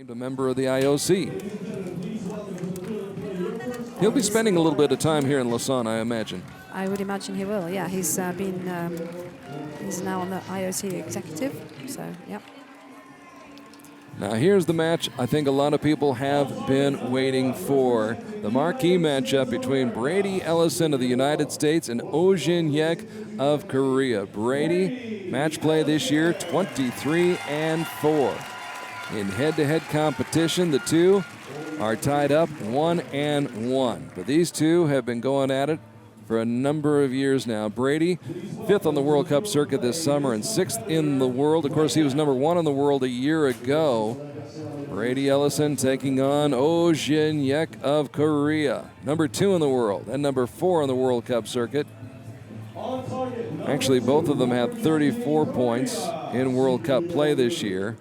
A member of the IOC. He'll be spending a little bit of time here in Lausanne, I imagine. I would imagine he will, yeah. He's now on the IOC executive, so, yep. Now here's the match I think a lot of people have been waiting for. The marquee matchup between Brady Ellison of the United States and Oh Jin Hyek of Korea. Brady, match play this year, 23-4. In head-to-head competition, the two are tied up 1-1. But these two have been going at it for a number of years now. Brady, 5th on the World Cup circuit this summer and 6th in the world. Of course, he was number 1 in the world a year ago. Brady Ellison taking on Oh Jin Hyek of Korea, number 2 in the world and number 4 on the World Cup circuit. Actually, both of them have 34 points in World Cup play this year.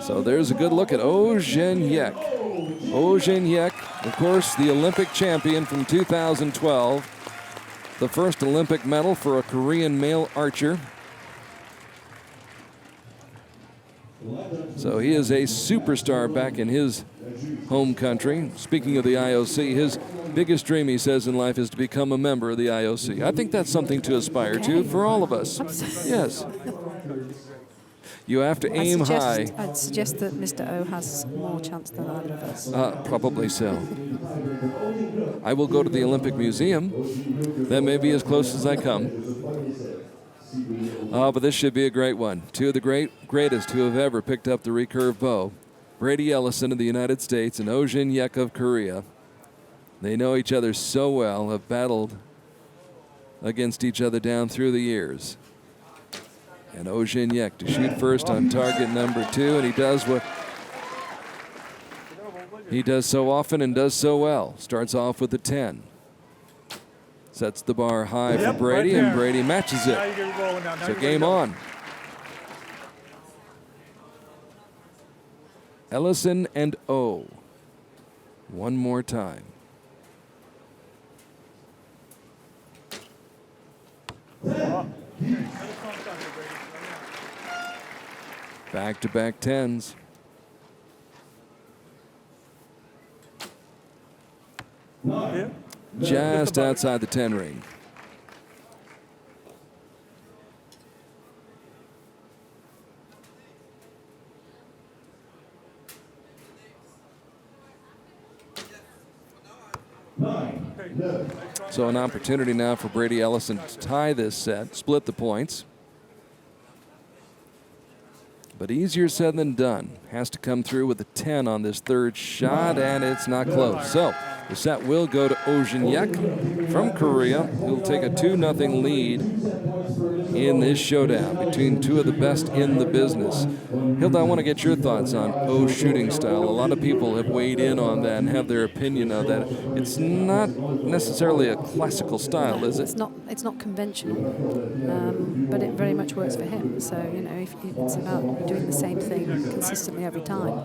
So there's a good look at Oh Jin Hyek. Oh Jin Hyek, of course, the Olympic champion from 2012. The first Olympic medal for a Korean male archer. So he is a superstar back in his home country. Speaking of the IOC, his biggest dream, he says, in life is to become a member of the IOC. I think that's something to aspire to for all of us. Yes. You have to aim high. I'd suggest that Mr. O has more chance than either of us. Probably so. I will go to the Olympic Museum. That may be as close as I come. But this should be a great one. Two of the greatest who have ever picked up the recurve bow. Brady Ellison of the United States and Oh Jin Hyek of Korea. They know each other so well, have battled against each other down through the years. And Oh Jin Hyek to shoot first on target number 2, and he does what he does so often and does so well. Starts off with a 10. Sets the bar high for Brady, and Brady matches it. So game on. Ellison and O. One more time. Back-to-back 10s. Just outside the 10 ring. So an opportunity now for Brady Ellison to tie this set, split the points. But easier said than done. Has to come through with a 10 on this third shot, and it's not close. So the set will go to Oh Jin Hyek from Korea, who'll take a 2-0 lead in this showdown between two of the best in the business. Hilda, I want to get your thoughts on Oh's shooting style. A lot of people have weighed in on that and have their opinion of that. It's not necessarily a classical style, is it? It's not conventional, but it very much works for him. So, you know, if it's about doing the same thing consistently every time.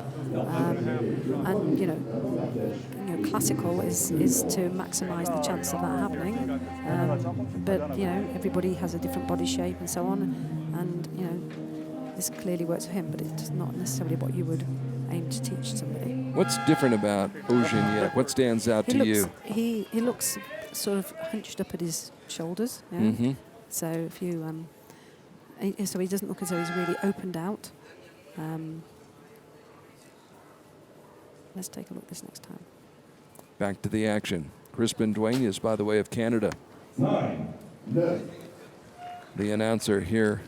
And, you know, classical is to maximize the chance of that happening. But, you know, everybody has a different body shape and so on. And, you know, this clearly works for him, but it's not necessarily what you would aim to teach somebody. What's different about Oh Jin Hyek? What stands out to you? He looks sort of hunched up at his shoulders. Yeah? Mm-hmm. So if you, so he doesn't look as though he's really opened out. Let's take a look this next time. Back to the action. Crispin Duenas, by the way, of Canada. 9. The announcer here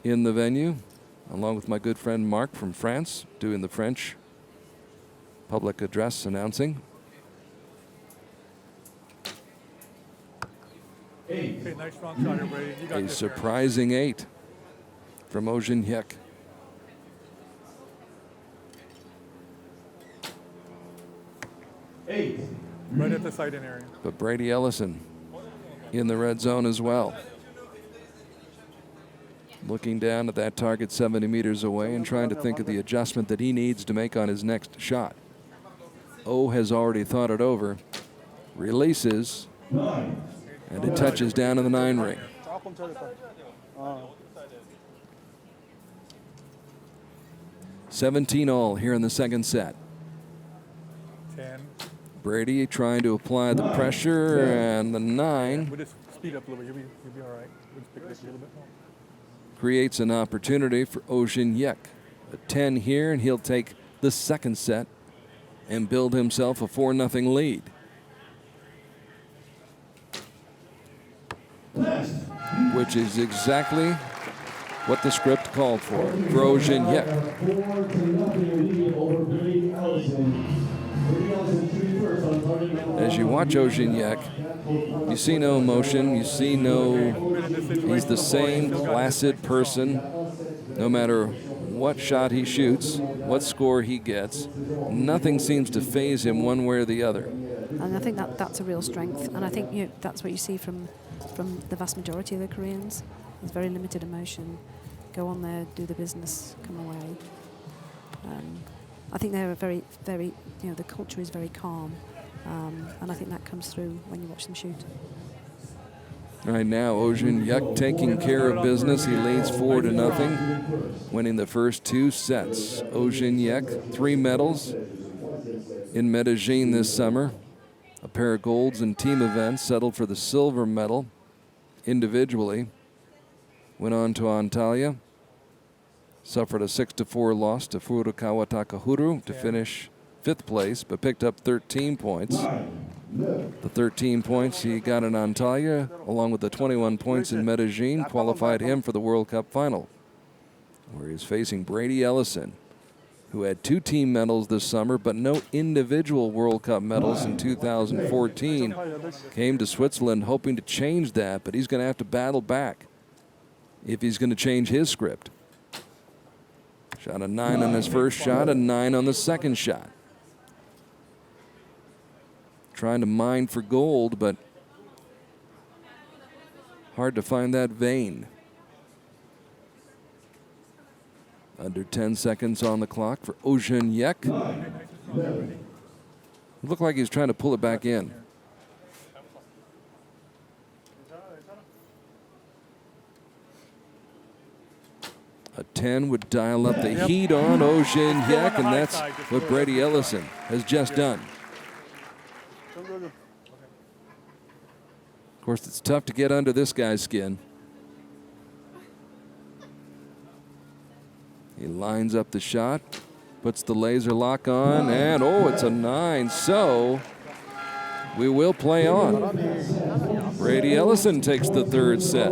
in the venue, along with my good friend Mark from France, doing the French public address announcing. 8. Okay, nice strong shot here, Brady. You got A this surprising 8 from Oh Jin Hyek. Right at the sight-in area. But Brady Ellison in the red zone as well. Looking down at that target 70 meters away and trying to think of the adjustment that he needs to make on his next shot. O has already thought it over. Releases. And it touches down in the 9 ring. 17 all here in the second set. 10. Brady trying to apply the pressure, and the 9 We'll just speed up a little bit. You'll be all right. We'll just pick it up a little bit more. creates an opportunity for Oh Jin Hyek. A 10 here, and he'll take the second set and build himself a 4-0 lead. Which is exactly what the script called for Oh Jin Hyek. As you watch Oh Jin Hyek, you see no emotion, you see no, he's the same placid person, no matter what shot he shoots, what score he gets. Nothing seems to faze him one way or the other. And I think that's a real strength. And I think that's what you see from the vast majority of the Koreans. There's very limited emotion. Go on there, do the business, come away. I think they're a very, very, the culture is very calm. And I think that comes through when you watch them shoot. Right now, Oh Jin Hyek taking care of business. He leads 4-0, winning the first 2 sets. Oh Jin Hyek, 3 medals in Medellin this summer. A pair of golds in team events, settled for the silver medal individually. Went on to Antalya, suffered a 6-4 loss to Furukawa Takahuru to finish 5th place, but picked up 13 points. The 13 points he got in Antalya, along with the 21 points in Medellin, qualified him for the World Cup Final, where he's facing Brady Ellison, who had 2 team medals this summer, but no individual World Cup medals in 2014. Came to Switzerland hoping to change that, but he's going to have to battle back if he's going to change his script. Shot a 9 on his first shot, a 9 on the second shot. Trying to mine for gold, but hard to find that vein. Under 10 seconds on the clock for Oh Jin Hyek. It looked like he's trying to pull it back in. A 10 would dial up the heat on Oh Jin Hyek, and that's what Brady Ellison has just done. Of course, it's tough to get under this guy's skin. He lines up the shot, puts the laser lock on, and oh, it's a 9. So we will play on. Brady Ellison takes the 3rd set.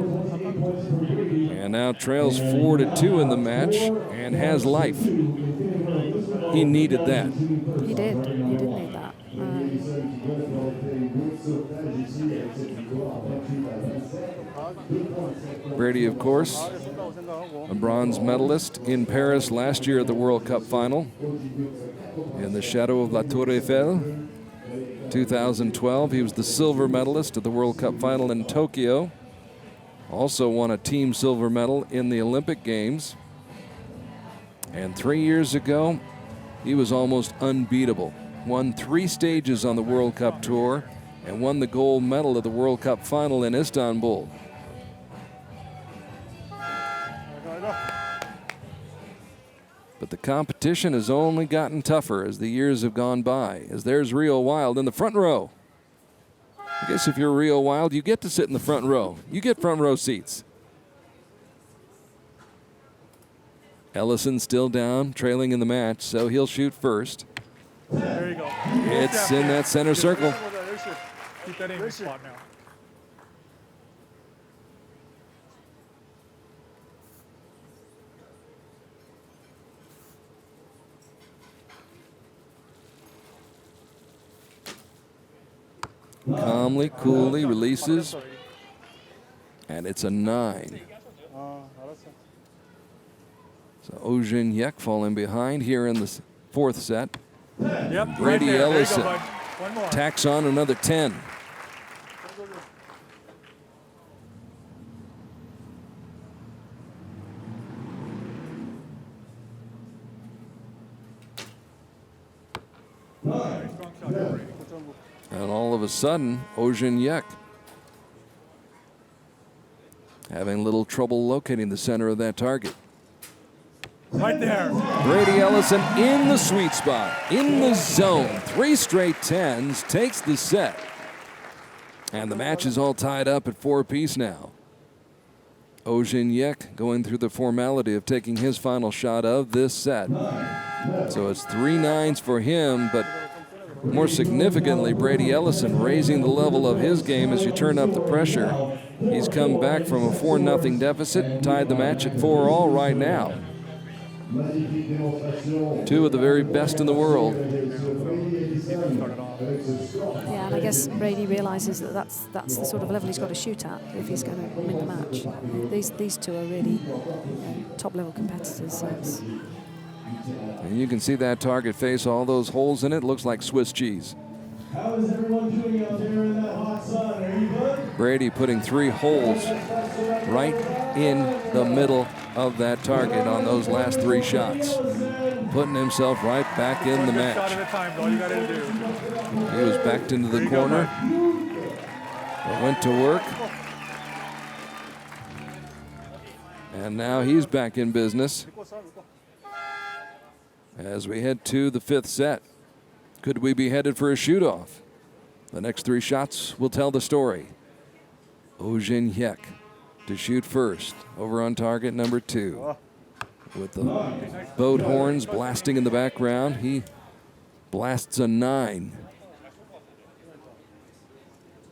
And now trails 4-2 in the match and has life. He needed that. He did need that. Brady, of course, a bronze medalist in Paris last year at the World Cup Final. In the shadow of La Tour Eiffel. 2012, he was the silver medalist at the World Cup Final in Tokyo. Also won a team silver medal in the Olympic Games. And 3 years ago, he was almost unbeatable. Won 3 stages on the World Cup Tour and won the gold medal at the World Cup Final in Istanbul. But the competition has only gotten tougher as the years have gone by, as there's Rio Wild in the front row. I guess if you're Rio Wild, you get to sit in the front row. You get front row seats. Ellison still down, trailing in the match, so he'll shoot first. There you go. It's in that center circle. Keep that aiming spot now. Calmly, coolly releases, and it's a 9. So Oh Jin Hyek falling behind here in the 4th set. Yep, Brady right there. Ellison There you go, bud. One more. tacks on another 10. Strong shot there, Brady. And all of a sudden, Oh Jin Hyek having a little trouble locating the center of that target. Right there. Brady Ellison in the sweet spot, in the zone. 3 straight 10s, takes the set. And the match is all tied up at 4 apiece now. Oh Jin Hyek going through the formality of taking his final shot of this set. So it's 3 9s for him, but more significantly, Brady Ellison raising the level of his game as you turn up the pressure. He's come back from a 4-0 deficit, tied the match at 4-all right now. 2 of the very best in the world. Yeah, and I guess Brady realises that that's the sort of level he's got to shoot at if he's going to win the match. These 2 are really top-level competitors. So it's and you can see that target face, all those holes in it, looks like Swiss cheese. How is everyone doing out there in that hot sun? Are you good? Brady putting 3 holes right in the middle of that target on those last 3 shots. Putting himself right back in the match. Shot at a time, all you got to do. He was backed into the corner. Went to work. And now he's back in business as we head to the 5th set. Could we be headed for a shoot-off? The next 3 shots will tell the story. Oh Jin Hyek to shoot first, over on target number 2. With the boat horns blasting in the background, he blasts a 9.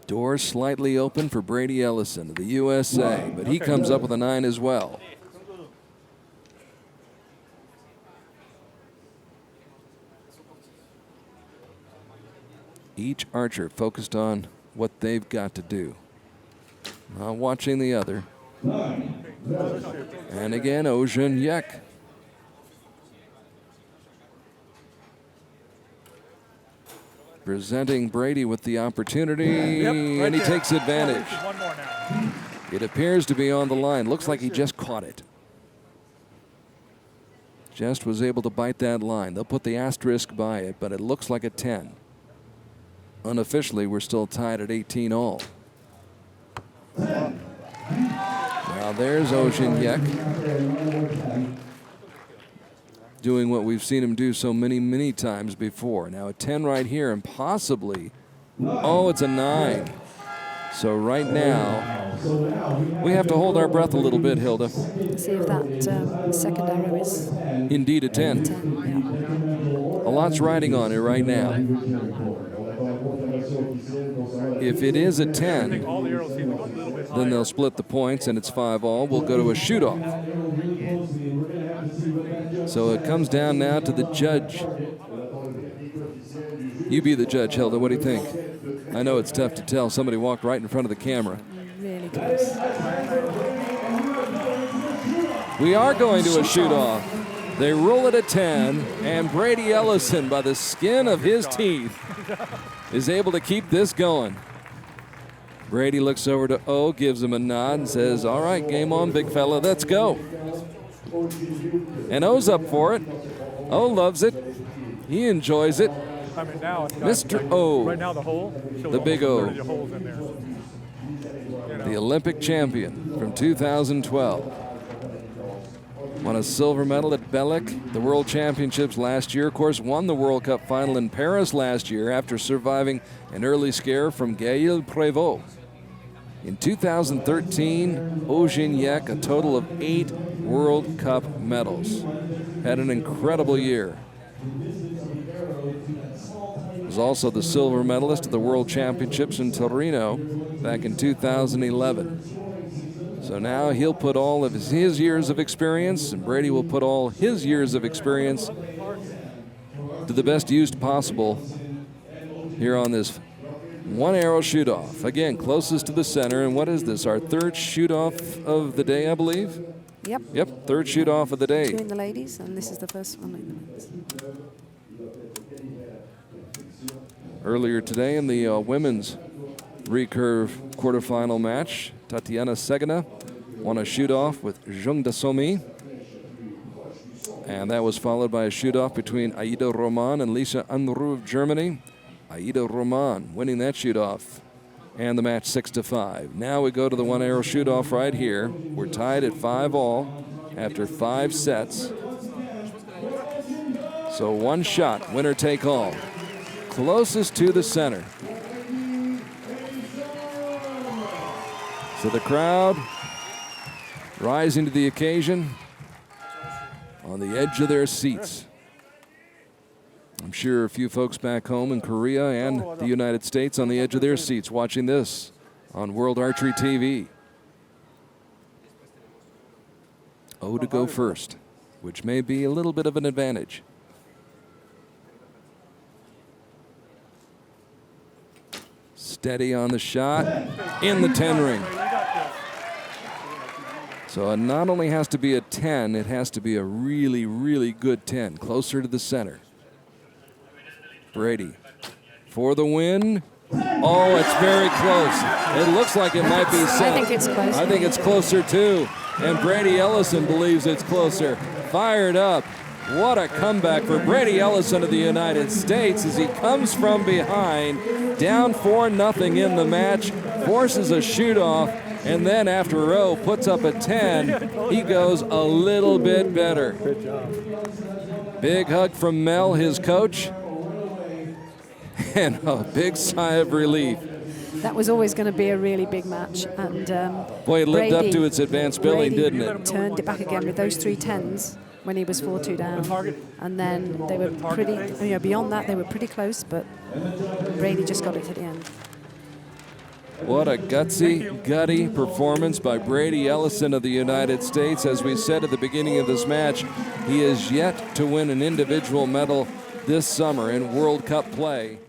Door slightly open for Brady Ellison of the USA, but he comes up with a 9 as well. Each archer focused on what they've got to do, not watching the other. And again, Oh Jin Hyek. Presenting Brady with the opportunity, and he takes advantage. One more now. It appears to be on the line. Looks like he just caught it. Just was able to bite that line. They'll put the asterisk by it, but it looks like a 10. Unofficially, we're still tied at 18-all. Now there's Oh Jin Hyek doing what we've seen him do so many times before. Now a 10 right here, and possibly, oh, it's a 9. So right now, we have to hold our breath a little bit, Hilda. see if that second arrow is Indeed a 10. 10. A lot's riding on it right now. If it is a 10, All the arrows seem a little bit then they'll split the points and it's 5-all. We'll go to a shoot-off. So it comes down now to the judge. You be the judge, Hilda. What do you think? I know it's tough to tell. Somebody walked right in front of the camera. Really close. We are going to a shoot-off. They roll it at 10, and Brady Ellison, by the skin of his teeth, is able to keep this going. Brady looks over to O, gives him a nod, and says, all right, game on, big fella, let's go. And O's up for it. O loves it. He enjoys it. I mean, now it's got, Mr. O, right now the hole, shows the big almost O. 30 holes in there. the Olympic champion from 2012. Won a silver medal at Belek, the World Championships last year. Of course, won the World Cup Final in Paris last year after surviving an early scare from Gaël Prévost. In 2013, Oh Jin Hyek, a total of 8 World Cup medals. Had an incredible year. Was also the silver medalist at the World Championships in Torino back in 2011. So now he'll put all of his years of experience, and Brady will put all his years of experience to the best use possible here on this one arrow shoot-off. Again, closest to the center, and what is this, our third shoot-off of the day, I believe? Yep. Yep, third shoot-off of the day. 2 in the ladies, and this is the first one in the men's. Earlier today in the women's recurve quarterfinal match, Tatiana Segana won a shoot-off with Jung Dasomi. And that was followed by a shoot-off between Aida Roman and Lisa Unruh of Germany. Aida Roman winning that shoot-off. And the match 6-5. Now we go to the one arrow shoot-off right here. We're tied at 5-all after 5 sets. So one shot, winner take all. Closest to the center. So the crowd rising to the occasion on the edge of their seats. I'm sure a few folks back home in Korea and the United States on the edge of their seats watching this on World Archery TV. Oh to go first, which may be a little bit of an advantage. Steady on the shot, in the 10 ring. So it not only has to be a 10, it has to be a really, really good 10, closer to the center. Brady for the win. Oh, it's very close. It looks like it might be set. I think it's close. I think it's closer too. And Brady Ellison believes it's closer. Fired up. What a comeback for Brady Ellison of the United States as he comes from behind, down 4-0 in the match, forces a shoot-off, and then after row puts up a 10. He goes a little bit better. Good job. Big hug from Mel, his coach, and a big sigh of relief. That was always going to be a really big match, and Boy, it lived Brady, up to its advanced billing, Brady didn't it? Turned it back again with those 3 10s when he was 4-2 down, and then they were pretty. Beyond that, they were pretty close, but Brady just got it at the end. What a gutsy, gutty performance by Brady Ellison of the United States. As we said at the beginning of this match, he is yet to win an individual medal this summer in World Cup play.